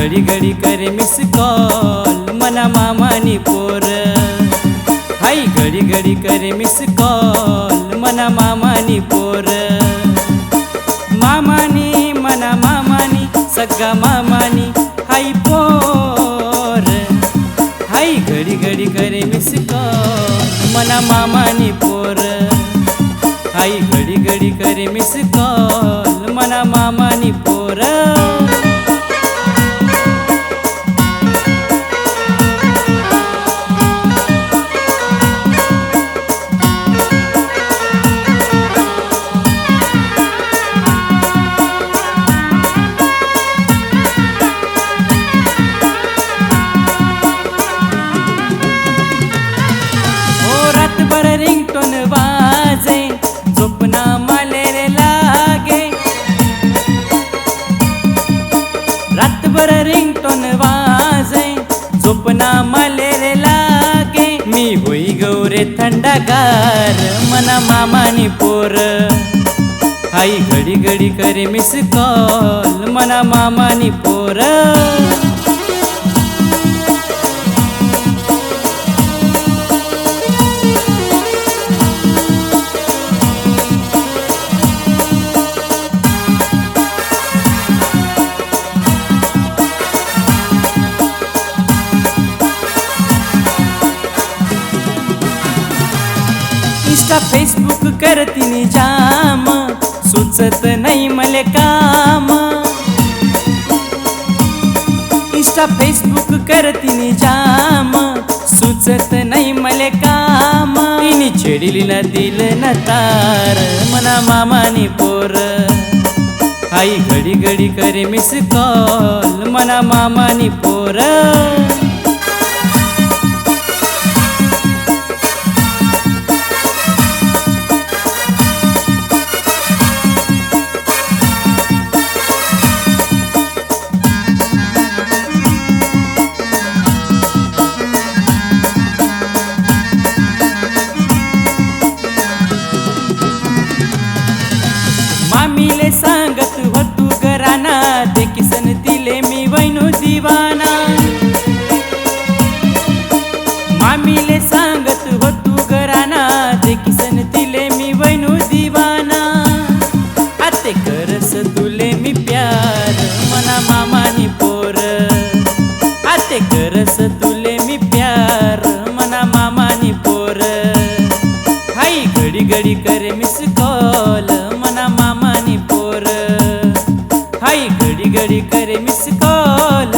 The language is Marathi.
घडी घडी करे मिस कॉल मना मामानी पोर, हाय घडी घडी करे मिस कॉल मना मामानी पोर, मामानी मना मामानी सगळा मामानी हाय पोर, हाय घडी घडी करे मिस कॉल मना मामानी पोर, हाय घडी घडी करे मिस कॉल मना मामानी पोर। रिंगटोन वाजे झोपना मालेरे लागे, रातभर रिंगटोन वाजे झोपना मालेरे लागे, मी होई गौरे थंडगार मना मामानी पोर, हाय घडी घडी करे मिस कॉल मना मामानी पोर। इंस्टा फेसबुक करतीनी जाम सुचत नाही मले काम, इंस्टा फेसबुक करतीनी जाम सुचत नाही मले काम, तिनी छेडिली न दिल न तार मना मामानी पोर, हाय घडी घडी करे मिस कॉल मना मामानी पोर। मामीले सांगत होतू घराना ते किसन तिले मी वैनू दिवाना, मामीले सांगत होतू घराना ते किसन तिले मी वैनू दिवाना, आते करस तुले मी प्यार मना मामानी पोर, आते करस तुले मी प्यार मना मामानी पोर, हाय घडी घडी करे मिस कॉल मना मामानी पोर, हाय घडी घडी करे मिस कॉल।